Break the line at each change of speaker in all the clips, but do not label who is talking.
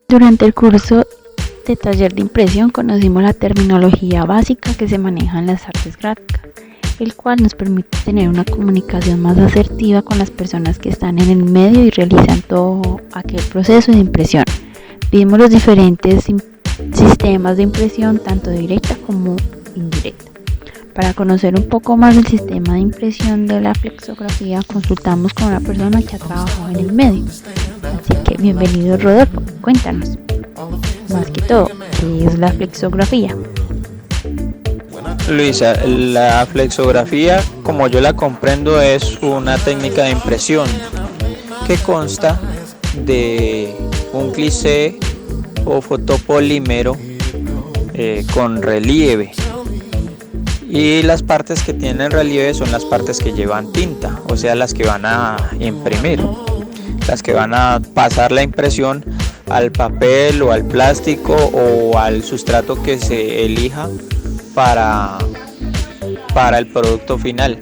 Durante el curso de taller de impresión conocimos la terminología básica que se maneja en las artes gráficas, el cual nos permite tener una comunicación más asertiva con las personas que están en el medio y realizan todo aquel proceso de impresión. Vimos los diferentes sistemas de impresión, tanto directa como indirecta. Para conocer un poco más del sistema de impresión de la flexografía, consultamos con una persona que ha trabajado en el medio. Así que bienvenido, Rodolfo, cuéntanos, más que todo, ¿qué es la flexografía?
Luisa, la flexografía, como yo la comprendo, es una técnica de impresión que consta de un cliché o fotopolímero con relieve, y las partes que tienen relieve son las partes que llevan tinta, o sea, las que van a imprimir, las que van a pasar la impresión al papel o al plástico o al sustrato que se elija para el producto final.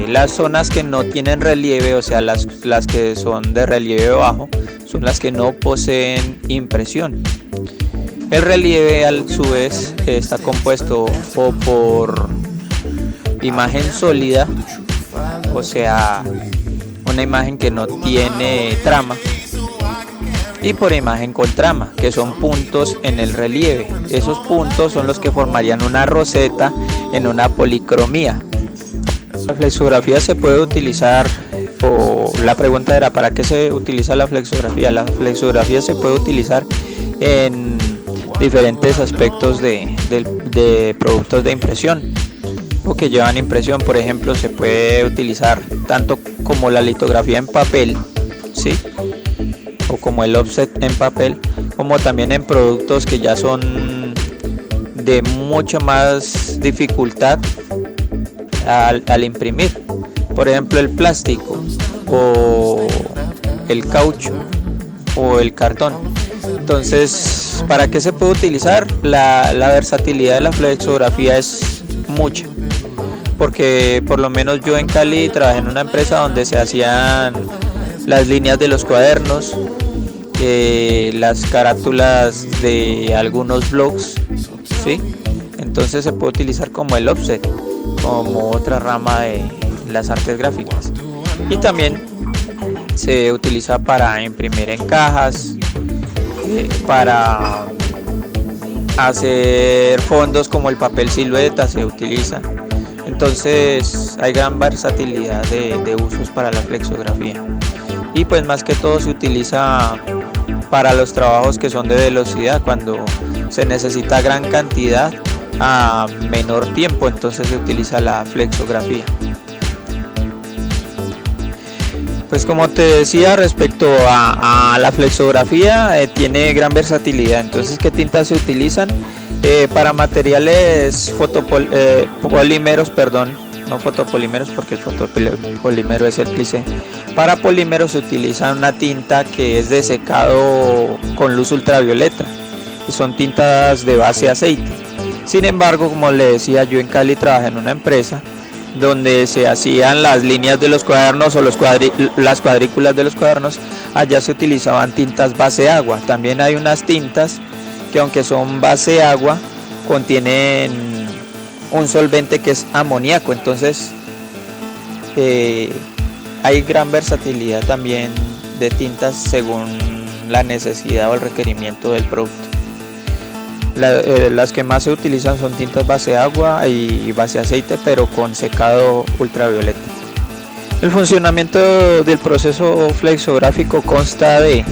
Las zonas que no tienen relieve, o sea, las que son de relieve bajo, son las que no poseen impresión. El relieve, a su vez, está compuesto o por imagen sólida, o sea, una imagen que no tiene trama, y por imagen con trama, que son puntos en el relieve. Esos puntos son los que formarían una roseta en una policromía. La flexografía se puede utilizar, o la pregunta era, ¿para qué se utiliza la flexografía? La flexografía se puede utilizar en diferentes aspectos de productos de impresión o que llevan impresión. Por ejemplo, se puede utilizar tanto como la litografía en papel, ¿sí?, o como el offset en papel, como también en productos que ya son de mucho más dificultad al imprimir, por ejemplo el plástico o el caucho o el cartón. Entonces, ¿para qué se puede utilizar? La versatilidad de la flexografía es mucha, porque por lo menos yo en Cali trabajé en una empresa donde se hacían las líneas de los cuadernos, las carátulas de algunos blogs, ¿sí? Entonces se puede utilizar como el offset, como otra rama de las artes gráficas, y también se utiliza para imprimir en cajas, para hacer fondos como el papel silueta se utiliza. Entonces hay gran versatilidad de usos para la flexografía, y pues más que todo se utiliza para los trabajos que son de velocidad, cuando se necesita gran cantidad a menor tiempo, entonces se utiliza la flexografía. Pues como te decía, respecto a la flexografía, tiene gran versatilidad. Entonces, ¿qué tintas se utilizan? Para materiales polímeros, no fotopolímeros, porque el fotopolímero es el cliché. Para polímeros se utiliza una tinta que es de secado con luz ultravioleta, que son tintas de base aceite. Sin embargo, como le decía, yo en Cali trabajé en una empresa donde se hacían las líneas de los cuadernos o las cuadrículas de los cuadernos. Allá se utilizaban tintas base agua. También hay unas tintas que, aunque son base agua, contienen un solvente que es amoníaco. Entonces hay gran versatilidad también de tintas según la necesidad o el requerimiento del producto. Las que más se utilizan son tintas base agua y base aceite, pero con secado ultravioleta. El funcionamiento del proceso flexográfico consta de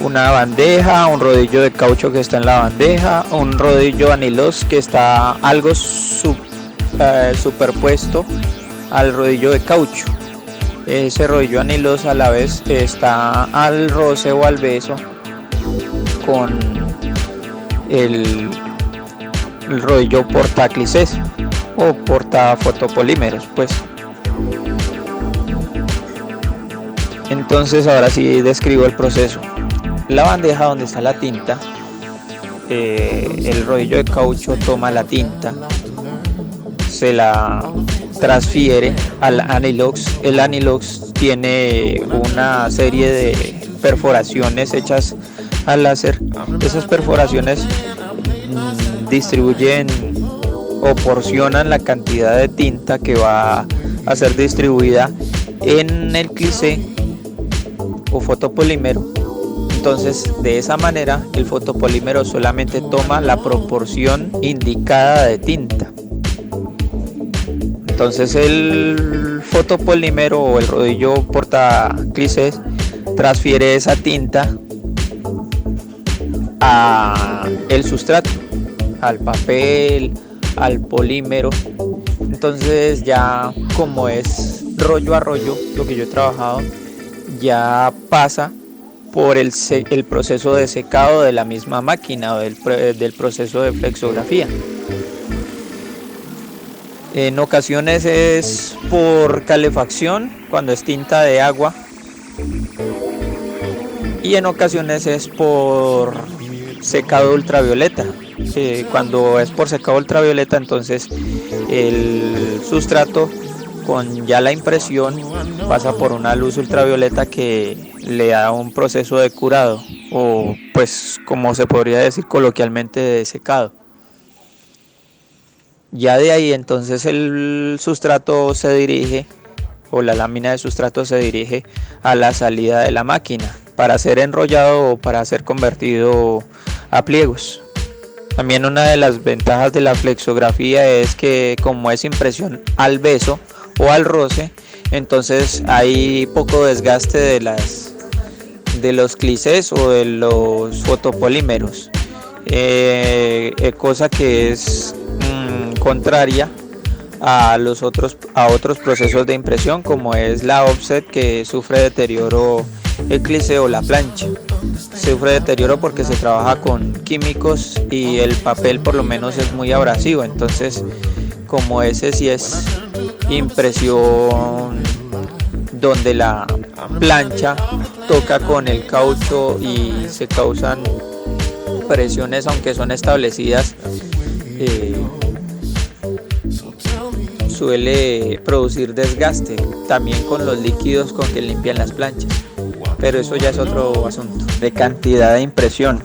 una bandeja, un rodillo de caucho que está en la bandeja, un rodillo anilos que está algo superpuesto al rodillo de caucho. Ese rodillo anilos a la vez está al roce o al beso con el rodillo portaclices o portafotopolímeros, pues. Entonces ahora sí describo el proceso. La bandeja donde está la tinta, el rodillo de caucho toma la tinta, se la transfiere al Anilox. El Anilox tiene una serie de perforaciones hechas al láser. Esas perforaciones distribuyen o porcionan la cantidad de tinta que va a ser distribuida en el cliché o fotopolímero. Entonces, de esa manera, el fotopolímero solamente toma la proporción indicada de tinta. Entonces, el fotopolímero o el rodillo portaclichés transfiere esa tinta a el sustrato, al papel, al polímero. Entonces, ya como es rollo a rollo, lo que yo he trabajado, ya pasa por el proceso de secado de la misma máquina o del proceso de flexografía. En ocasiones es por calefacción, cuando es tinta de agua, y en ocasiones es por secado ultravioleta. Cuando es por secado ultravioleta, entonces el sustrato con ya la impresión pasa por una luz ultravioleta que le da un proceso de curado, o pues como se podría decir coloquialmente, de secado. Ya de ahí entonces el sustrato se dirige, o la lámina de sustrato se dirige a la salida de la máquina para ser enrollado o para ser convertido a pliegos. También una de las ventajas de la flexografía es que como es impresión al beso o al roce, entonces hay poco desgaste de los clichés o de los fotopolímeros, cosa que es contraria a otros procesos de impresión, como es la offset, que sufre deterioro el cliché o la plancha. Sufre deterioro porque se trabaja con químicos y el papel por lo menos es muy abrasivo. Entonces, como ese sí es impresión donde la plancha toca con el caucho y se causan presiones, aunque son establecidas, suele producir desgaste también con los líquidos con que limpian las planchas, pero eso ya es otro asunto. De cantidad de impresión,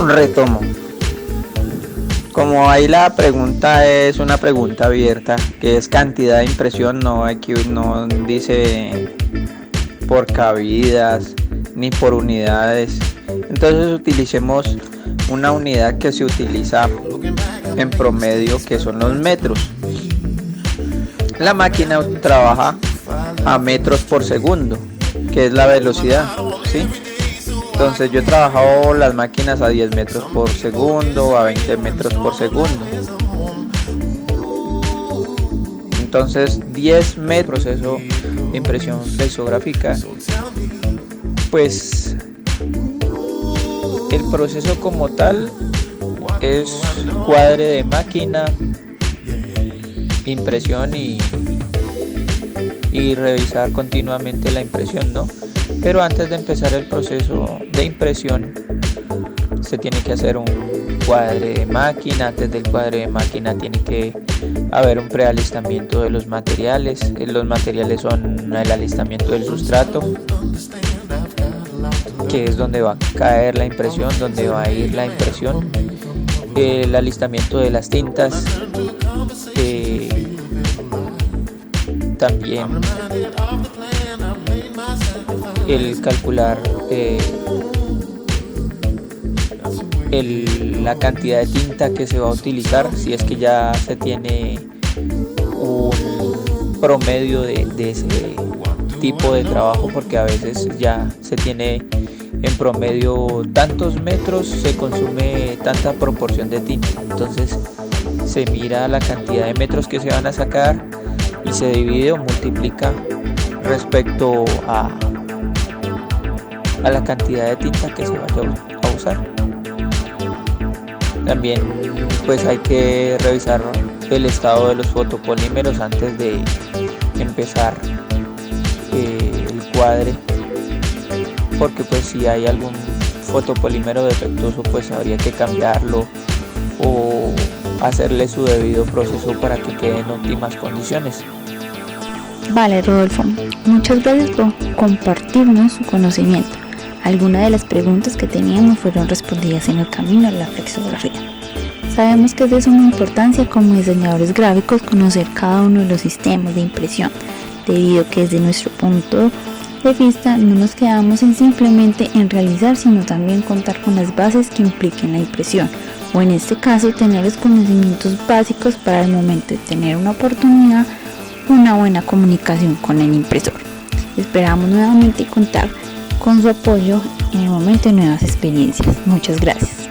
retomo. Como ahí la pregunta es una pregunta abierta, que es cantidad de impresión, no dice por cabidas ni por unidades. Entonces utilicemos una unidad que se utiliza en promedio, que son los metros. La máquina trabaja a metros por segundo, que es la velocidad, ¿sí? Entonces yo he trabajado las máquinas a 10 metros por segundo, a 20 metros por segundo. Entonces 10 metros, proceso de impresión flexográfica. Pues el proceso como tal es cuadre de máquina, impresión y revisar continuamente la impresión, ¿no? Pero antes de empezar el proceso de impresión se tiene que hacer un cuadre de máquina. Antes del cuadre de máquina tiene que haber un prealistamiento de los materiales. Los materiales son el alistamiento del sustrato, que es donde va a caer la impresión, donde va a ir la impresión, el alistamiento de las tintas, también el calcular la cantidad de tinta que se va a utilizar, si es que ya se tiene un promedio de ese tipo de trabajo, porque a veces ya se tiene en promedio tantos metros, se consume tanta proporción de tinta. Entonces se mira la cantidad de metros que se van a sacar y se divide o multiplica respecto a la cantidad de tinta que se vaya a usar. También pues hay que revisar el estado de los fotopolímeros antes de empezar el cuadre, porque pues si hay algún fotopolímero defectuoso pues habría que cambiarlo, o hacerle su debido proceso para que quede en óptimas condiciones.
Vale, Rodolfo, muchas gracias por compartirnos su conocimiento. Algunas de las preguntas que teníamos fueron respondidas en el camino a la flexografía. Sabemos que es de suma importancia como diseñadores gráficos conocer cada uno de los sistemas de impresión, debido a que desde nuestro punto de vista no nos quedamos en simplemente en realizar, sino también contar con las bases que impliquen la impresión, o en este caso tener los conocimientos básicos para el momento de tener una oportunidad, una buena comunicación con el impresor. Esperamos nuevamente contar con su apoyo en el momento de nuevas experiencias. Muchas gracias.